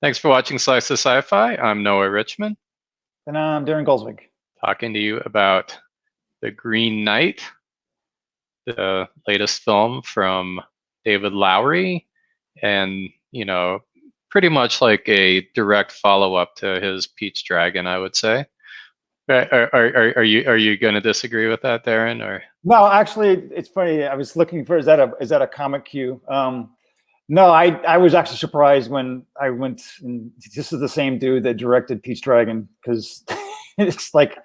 Thanks for watching Slice of SciFi. I'm Noah Richmond, And I'm Darren Goldswig. talking to you about The Green Knight, the latest film from David Lowery, and pretty much like a direct follow-up to his Pete's Dragon, I would say. Are you going to disagree with that, Darren? Or No, actually, it's funny. I was looking for is that a comic cue? No, I was actually surprised when I went. And this is the same dude that directed Pete's Dragon, because it's like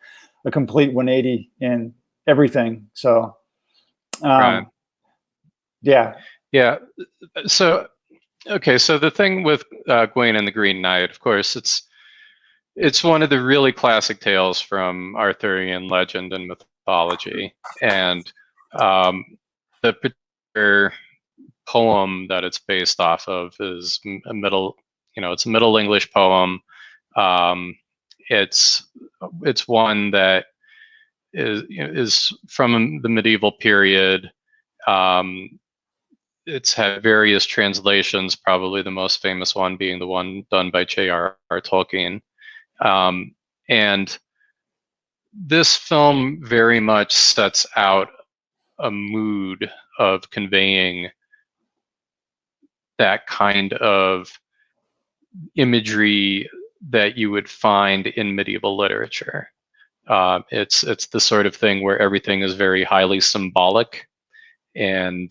a complete 180 in everything. So, right? Yeah. Yeah. So okay, so the thing with Gawain and the Green Knight, of course, it's one of the really classic tales from Arthurian legend and mythology, and the particular poem that it's based off of is it's a Middle English poem. It's one that is from the medieval period. It's had various translations, probably the most famous one being the one done by J.R.R. Tolkien. And this film very much sets out a mood of conveying that kind of imagery that you would find in medieval literature. It's the sort of thing where everything is very highly symbolic, and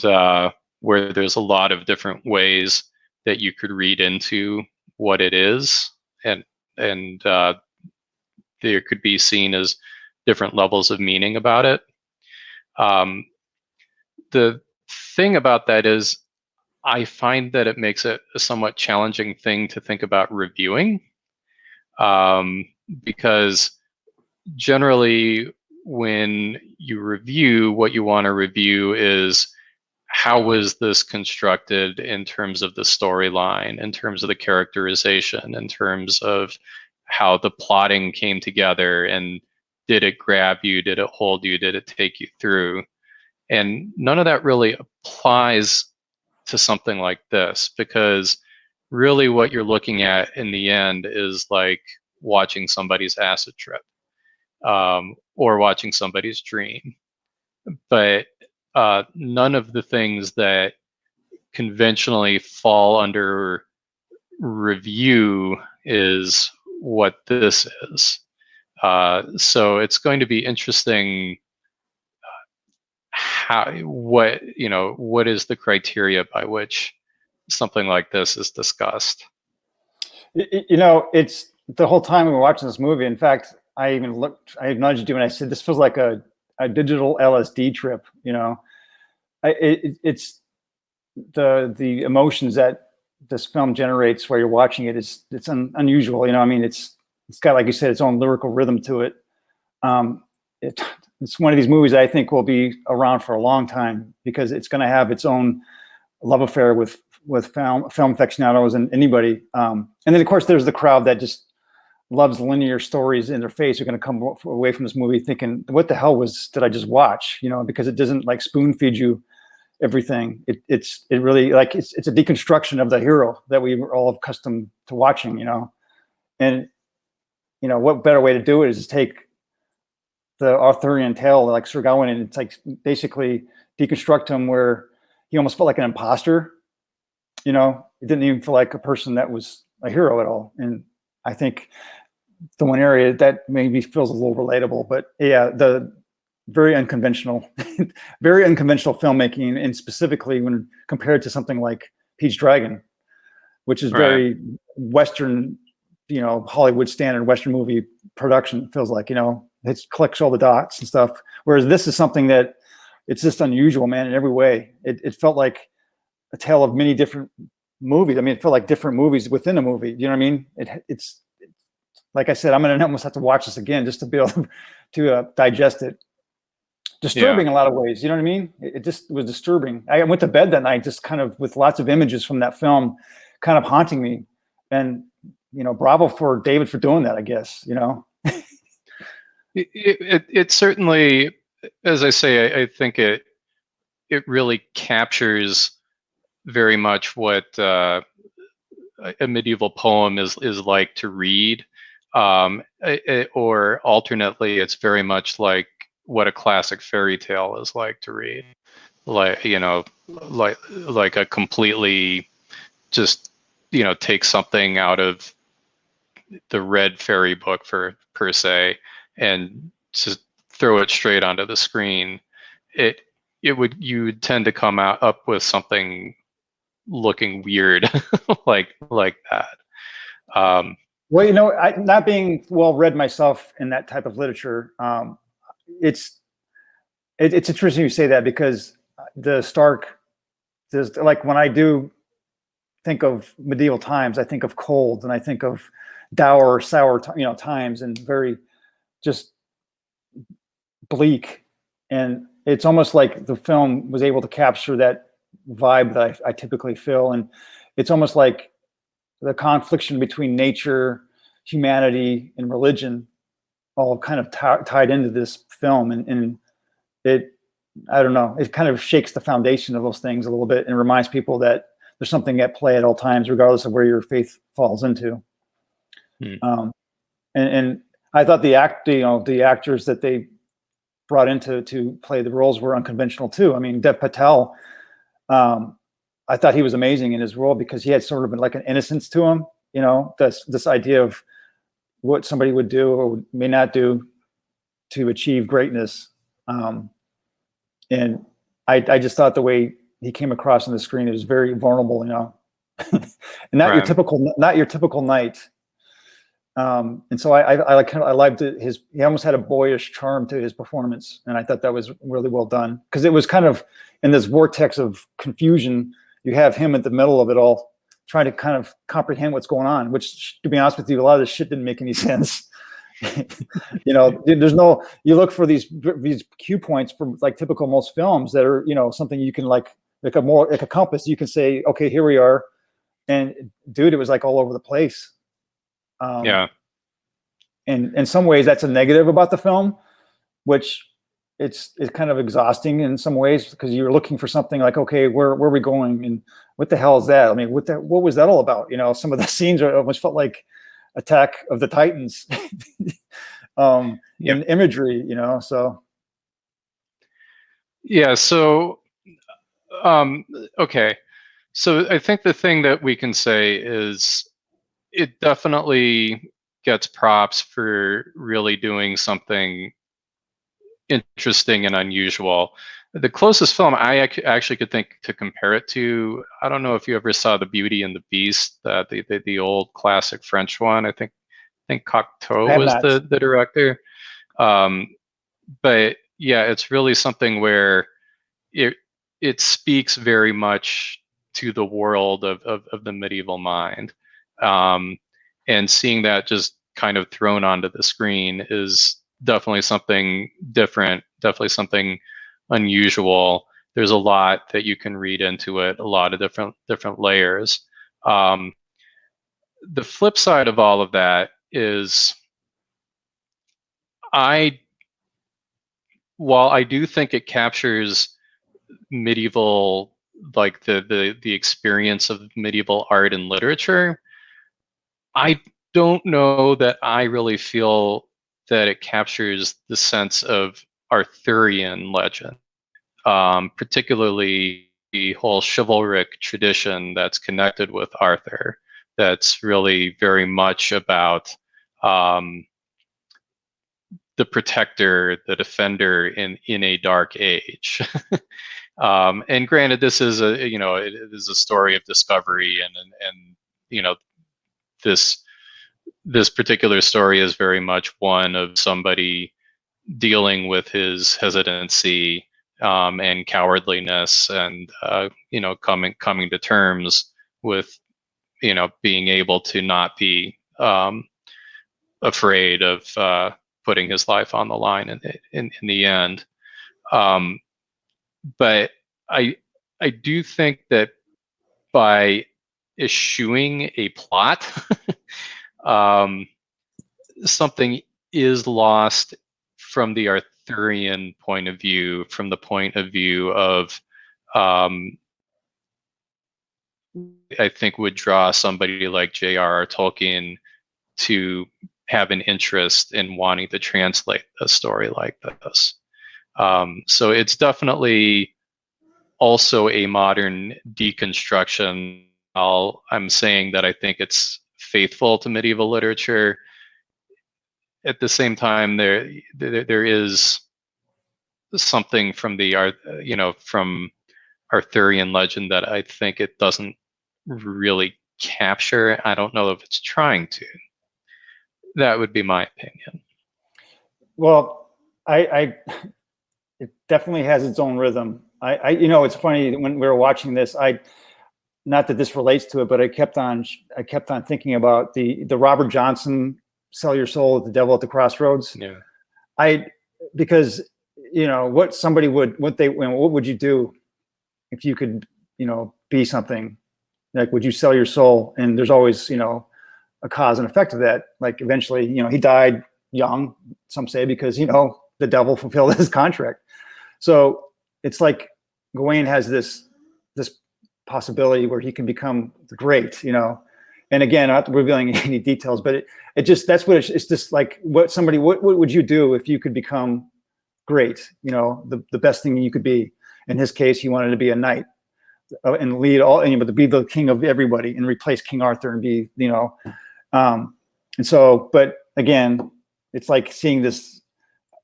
where there's a lot of different ways that you could read into what it is, and there could be seen as different levels of meaning about it. The thing about that is, I find that it makes it a somewhat challenging thing to think about reviewing, because generally when you review, what you want to review is how was this constructed in terms of the storyline, in terms of the characterization, in terms of how the plotting came together, and did it grab you, did it hold you, did it take you through? And none of that really applies to something like this, because really what you're looking at in the end is like watching somebody's acid trip, or watching somebody's dream. But none of the things that conventionally fall under review is what this is. So it's going to be interesting what is the criteria by which something like this is discussed. It's the whole time we were watching this movie. In fact, I nudged you and I said, this feels like a digital LSD trip. It's the emotions that this film generates while you're watching it it's unusual. It's got, like you said, its own lyrical rhythm to it. It's one of these movies that I think will be around for a long time, because it's going to have its own love affair with film aficionados and anybody. And then of course there's the crowd that just loves linear stories in their face. Are going to come away from this movie thinking, what the hell did I just watch? Because it doesn't like spoon feed you everything. It's a deconstruction of the hero that we were all accustomed to watching. And what better way to do it is to take the Arthurian tale like Sir Gawain, and it's like basically deconstruct him where he almost felt like an imposter. It didn't even feel like a person that was a hero at all. And I think the one area that maybe feels a little relatable, but yeah, the very unconventional, very unconventional filmmaking, and specifically when compared to something like Pete's Dragon, which is very Western, Hollywood standard Western movie production. It feels like, it collects all the dots and stuff. Whereas this is something that it's just unusual, man, in every way. It felt like a tale of many different movies. I mean, it felt like different movies within a movie. You know what I mean? It's like I said, I'm going to almost have to watch this again just to be able to digest it. Disturbing in a lot of ways. You know what I mean? It just was disturbing. I went to bed that night just kind of with lots of images from that film kind of haunting me. And, bravo for David for doing that, I guess, It certainly, as I say, I think it really captures very much what a medieval poem is like to read, or alternately, it's very much like what a classic fairy tale is like to read, like like a completely just take something out of the red fairy book for per se and just throw it straight onto the screen. It you would tend to come out up with something looking weird like that. Well, not being well read myself in that type of literature, it's interesting you say that, because there's like, when I do think of medieval times, I think of cold, and I think of dour, sour, times, and very just bleak. And it's almost like the film was able to capture that vibe that I typically feel. And it's almost like the confliction between nature, humanity, and religion all kind of tied into this film. And it, I don't know, it kind of shakes the foundation of those things a little bit and reminds people that there's something at play at all times, regardless of where your faith falls into. And I thought the actors that they brought in to play the roles were unconventional too. I mean, Dev Patel, I thought he was amazing in his role, because he had sort of like an innocence to him. This idea of what somebody would do or may not do to achieve greatness. And I just thought the way he came across on the screen, it was very vulnerable, and not Right. your typical knight. And so I liked it. He almost had a boyish charm to his performance, and I thought that was really well done, because it was kind of in this vortex of confusion. You have him at the middle of it all, trying to kind of comprehend what's going on, which, to be honest with you, a lot of this shit didn't make any sense. There's no, you look for these cue points from like typical most films that are, something you can like a compass. You can say, okay, here we are. And dude, it was like all over the place. Yeah. And in some ways that's a negative about the film, which it's kind of exhausting in some ways, because you're looking for something like, okay, where are we going? And what the hell is that? I mean, what was that all about? Some of the scenes almost felt like Attack of the Titans in imagery, so. Yeah. So, okay. So I think the thing that we can say is it definitely gets props for really doing something interesting and unusual. The closest film I actually could think to compare it to, I don't know if you ever saw The Beauty and the Beast, the old classic French one. I think Cocteau was the director. But yeah, it's really something where it speaks very much to the world of the medieval mind. And seeing that just kind of thrown onto the screen is definitely something different, definitely something unusual. There's a lot that you can read into it, a lot of different layers. The flip side of all of that is while I do think it captures medieval, like the experience of medieval art and literature, I don't know that I really feel that it captures the sense of Arthurian legend, particularly the whole chivalric tradition that's connected with Arthur. That's really very much about the protector, the defender in a dark age. And granted, this is it is a story of discovery, and this particular story is very much one of somebody dealing with his hesitancy and cowardliness, and coming to terms with being able to not be afraid of putting his life on the line in the end. But I do think that by eschewing a plot, something is lost from the Arthurian point of view, from the point of view of I think would draw somebody like J.R.R. Tolkien to have an interest in wanting to translate a story like this. So it's definitely also a modern deconstruction. I'm saying that I think it's faithful to medieval literature. At the same time, there is something from the art, from Arthurian legend that I think it doesn't really capture. I don't know if it's trying to. That would be my opinion. Well, I it definitely has its own rhythm. It's funny when we were watching this. Not that this relates to it, but I kept on thinking about the Robert Johnson "Sell Your Soul to the Devil at the Crossroads." Yeah. Because what would you do if you could be something? Like, would you sell your soul? And there's always a cause and effect of that. Like, eventually he died young, some say, because the devil fulfilled his contract. So it's like Gawain has this possibility where he can become great, and again, not revealing any details, but it just, that's what it's just like, what would you do if you could become great? The best thing you could be. In his case, he wanted to be a knight and lead all, but to be the king of everybody and replace King Arthur and be, and so, but again, it's like seeing this,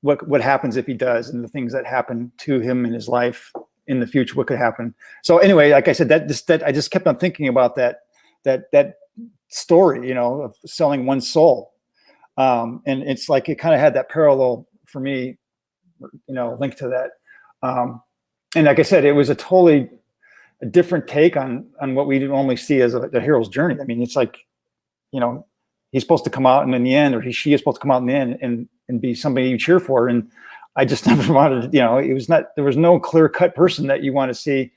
what happens if he does, and the things that happen to him in his life in the future, what could happen. So anyway, like I said, that I just kept on thinking about that story, of selling one's soul. And it's like, it kind of had that parallel for me, linked to that. And like I said, it was a totally different take on what we normally see as the hero's journey. I mean, it's like, he's supposed to come out, and in the end, or she is supposed to come out in the end and be somebody you cheer for. And I just never wanted, there was no clear cut person that you want to see.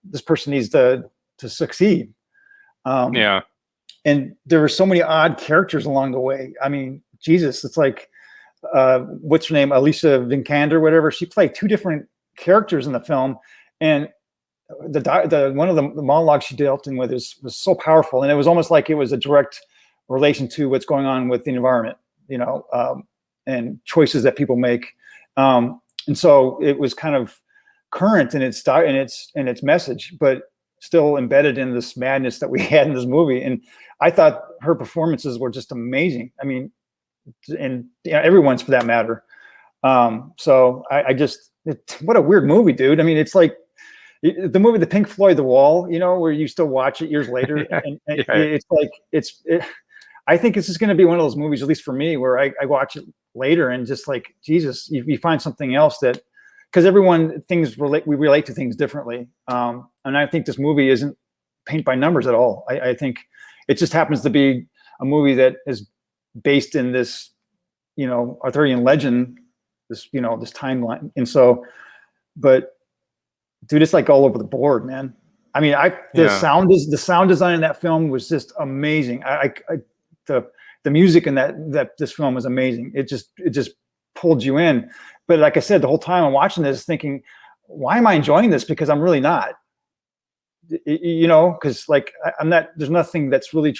This person needs to succeed. Yeah. And there were so many odd characters along the way. I mean, Jesus, it's like, what's her name? Alicia Vikander, whatever. She played two different characters in the film. And the one of the monologues she dealt in with was so powerful. And it was almost like it was a direct relation to what's going on with the environment, and choices that people make. And so it was kind of current in its message, but still embedded in this madness that we had in this movie. And I thought her performances were just amazing. I mean, and everyone's for that matter. So what a weird movie, dude. I mean, it's like the movie, the Pink Floyd, The Wall, where you still watch it years later. And it's like, I think this is going to be one of those movies, at least for me, where I watch it later and just like, Jesus, you find something else that, because we relate to things differently. And I think this movie isn't paint by numbers at all. I think it just happens to be a movie that is based in this, Arthurian legend, this timeline. And so, but dude, it's like all over the board, man. I mean, the sound design in that film was just amazing. The music in this film was amazing. It just pulled you in. But like I said, the whole time I'm watching this, thinking, why am I enjoying this? Because I'm really not. Because like I'm not. There's nothing that's really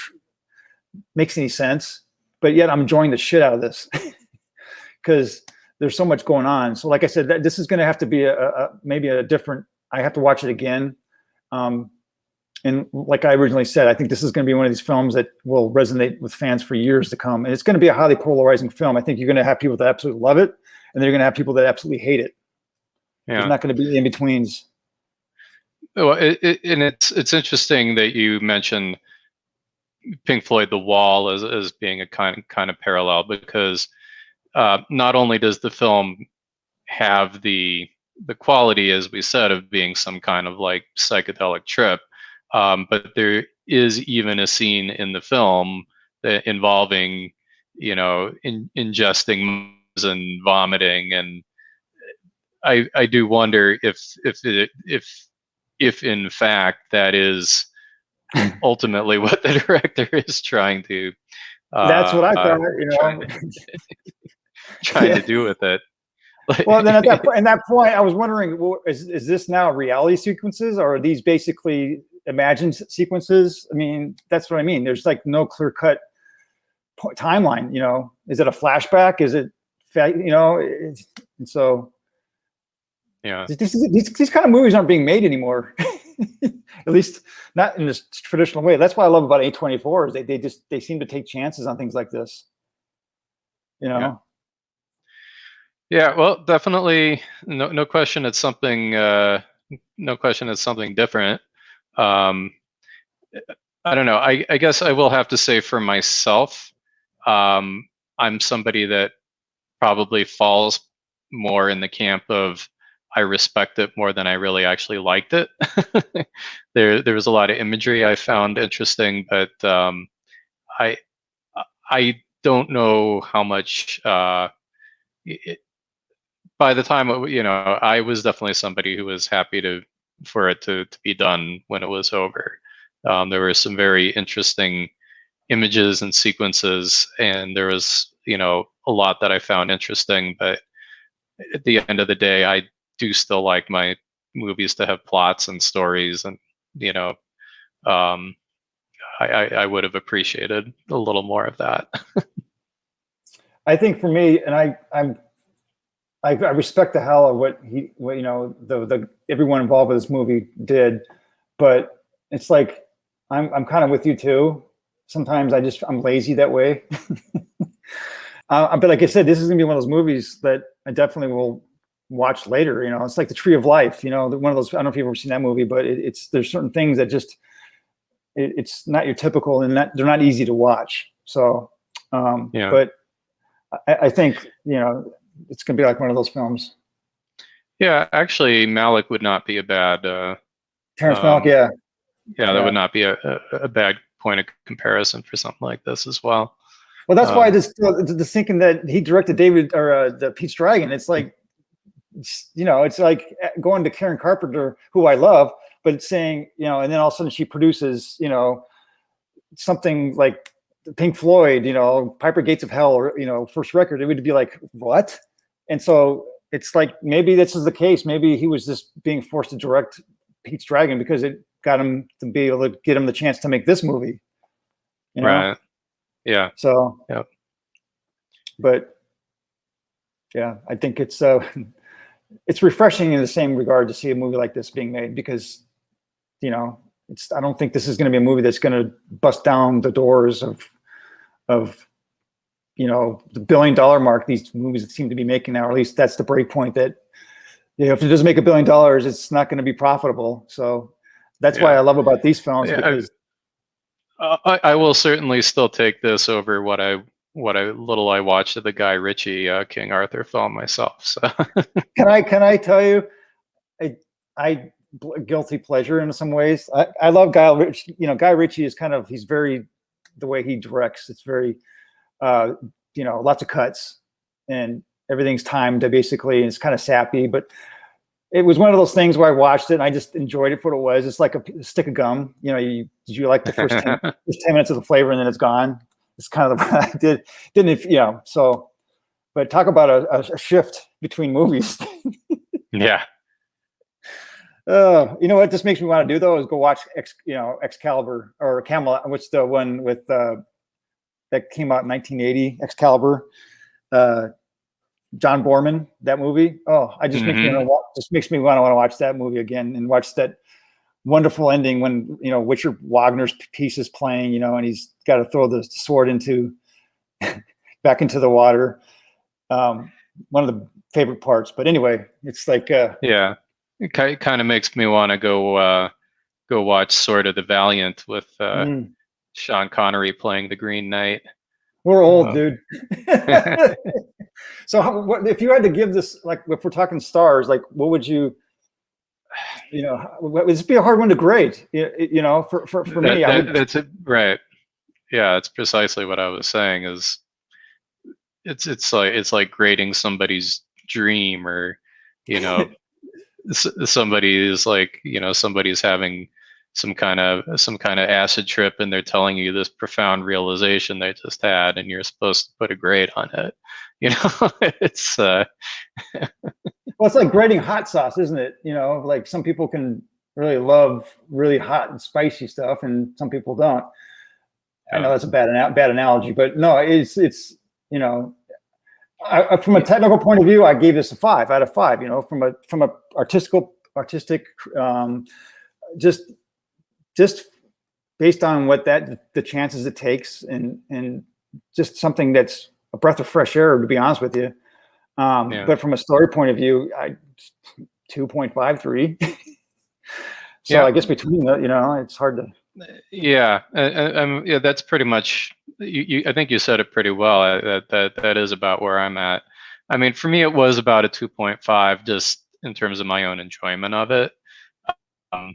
makes any sense. But yet I'm enjoying the shit out of this because there's so much going on. So like I said, this is going to have to be maybe a different. I have to watch it again. And like I originally said, I think this is going to be one of these films that will resonate with fans for years to come. And it's going to be a highly polarizing film. I think you're going to have people that absolutely love it, and then you're going to have people that absolutely hate it. Yeah. There's not going to be in-betweens. Well, and it's interesting that you mentioned Pink Floyd, The Wall, as being a kind of parallel, because not only does the film have the quality, as we said, of being some kind of like psychedelic trip, but there is even a scene in the film that involving, ingesting and vomiting, and I do wonder if in fact that is ultimately what the director is trying to. That's what I thought. Trying to do with it. Well, then at that point, I was wondering, well, is this now reality sequences, or are these basically imagined sequences. I mean, that's what I mean. There's like no clear cut timeline. You know, is it a flashback? Is it, you know? And so Yeah. these kind of movies aren't being made anymore. At least not in this traditional way. That's what I love about A24 is they seem to take chances on things like this. You know. Yeah, well, definitely, no question. It's something. No question, it's something different. I don't know. I guess I will have to say for myself, I'm somebody that probably falls more in the camp of I respect it more than I really actually liked it. There was a lot of imagery I found interesting, but I I don't know how much. By the time I was definitely somebody who was happy for it to be done when it was over. There were some very interesting images and sequences, and there was a lot that I found interesting. But at the end of the day, I do still like my movies to have plots and stories, and um, I would have appreciated a little more of that. I think for me, and I respect the hell of what the everyone involved with this movie did, but it's like I'm kind of with you too. Sometimes I'm lazy that way. But like I said, this is gonna be one of those movies that I definitely will watch later. You know, it's like the Tree of Life. You know, one of those. I don't know if you've ever seen that movie, but there's certain things that just it's not your typical, and they're not easy to watch. So, but I think it's gonna be like one of those films. Yeah, actually, Malick would not be a bad. Terrence Malick, yeah. Yeah, that would not be a bad point of comparison for something like this as well. Well, that's why this thinking that he directed David or the Pete's Dragon. It's like, it's like going to Karen Carpenter, who I love, but it's saying, and then all of a sudden she produces, something like Pink Floyd, Piper Gates of Hell, or first record. It would be like, what? And so it's like maybe this is the case. Maybe he was just being forced to direct Pete's Dragon because it got him to be able to get him the chance to make this movie. Right. Yeah. So. Yeah. But yeah, I think it's refreshing in the same regard to see a movie like this being made because, I don't think this is going to be a movie that's going to bust down the doors of the $1 billion mark these movies seem to be making now, or at least that's the break point that, if it doesn't make $1 billion, it's not going to be profitable. So that's why I love about these films. Because I will certainly still take this over what I watched of the Guy Ritchie King Arthur film myself. So can I tell you, I guilty pleasure in some ways. I love Guy Ritchie. Guy Ritchie is he's very, the way he directs, it's very lots of cuts and everything's timed to basically, and it's kind of sappy, but it was one of those things where I watched it and I just enjoyed it for what it was. It's like a stick of gum. Did you like the first 10 minutes of the flavor and then it's gone? It's kind of what I did. So, but talk about a shift between movies. Yeah. You know what this makes me want to do though is go watch Excalibur or Camelot, which the one with that came out in 1980, Excalibur. John Borman, that movie. Oh, makes me want to watch that movie again and watch that wonderful ending when Richard Wagner's piece is playing, and he's got to throw the sword back into the water. One of the favorite parts. But anyway, it's like yeah, it kind of makes me want to go watch Sword of the Valiant with Sean Connery playing the Green Knight. We're old, dude. So if you had to give this, like, if we're talking stars, like, what would you, would this be a hard one to grade? For me, that's it, right? Yeah, it's precisely what I was saying. Is it's like grading somebody's dream, or somebody is like somebody's having some kind of acid trip and they're telling you this profound realization they just had and you're supposed to put a grade on it. It's well, it's like grading hot sauce, isn't it? Like some people can really love really hot and spicy stuff, and some people don't. I know that's a bad analogy, but no, it's you know, from a technical point of view, I gave this a 5 out of 5. You know, from a artistic, just based on what the chances it takes, and just something that's a breath of fresh air, to be honest with you. But from a story point of view, 2.53. So I guess between the, you know, it's hard to. Yeah, yeah, that's pretty much. I think you said it pretty well. That is about where I'm at. I mean, for me, it was about a 2.5, just in terms of my own enjoyment of it. I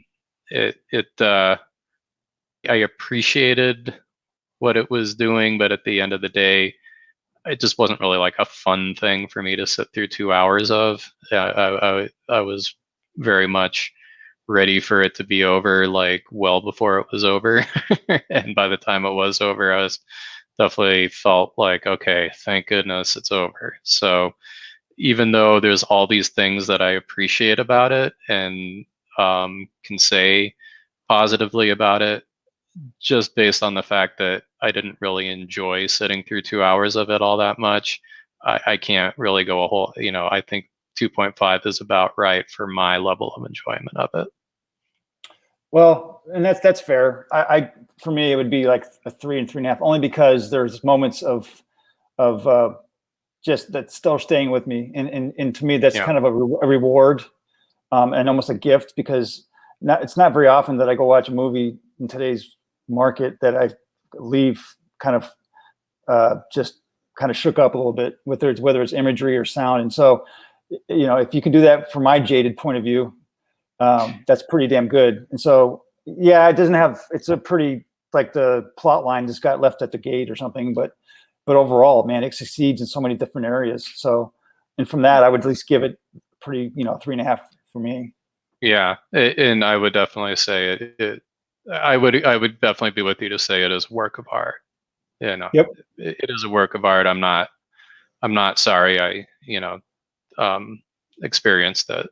appreciated what it was doing, but at the end of the day, it just wasn't really like a fun thing for me to sit through 2 hours of. I was very much ready for it to be over, like well before it was over. And by the time it was over, I was definitely felt like, okay, thank goodness it's over. So even though there's all these things that I appreciate about it and can say positively about it, just based on the fact that I didn't really enjoy sitting through 2 hours of it all that much, I can't really go a whole, you know, I think 2.5 is about right for my level of enjoyment of it. Well, and that's fair. I for me, it would be like a 3 and 3.5, only because there's moments of just that's still staying with me, and to me, that's kind of a reward, and almost a gift, because it's not very often that I go watch a movie in today's market that I leave kind of just kind of shook up a little bit, whether it's imagery or sound. And so, you know, if you can do that from my jaded point of view, that's pretty damn good. And so, yeah, it's a pretty, like, the plot line just got left at the gate or something, but overall, man, it succeeds in so many different areas. So, and from that, I would at least give it pretty, 3.5 for me. Yeah, and I would definitely say I would definitely be with you to say it is a work of art. You know, Yep. It is a work of art. I'm not sorry I experienced it,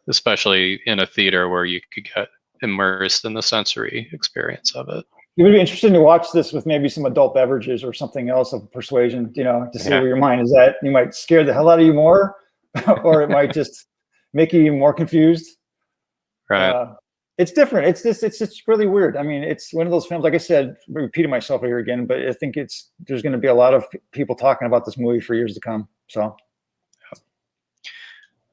especially in a theater where you could get immersed in the sensory experience of it. It would be interesting to watch this with maybe some adult beverages or something else of persuasion, to see where your mind is at. You might scare the hell out of you more, or it might just make you even more confused. Right. It's different. It's just really weird. I mean, it's one of those films, like I said, repeating myself here again, but I think there's going to be a lot of people talking about this movie for years to come. So.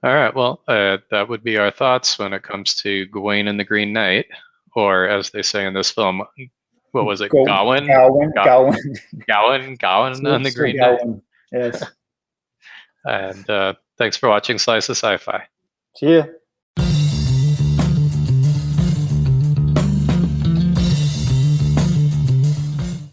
All right. Well, that would be our thoughts when it comes to Gawain and the Green Knight, or as they say in this film, what was it? Gawain and the Green Knight. Yes. And thanks for watching Slice of SciFi. See ya.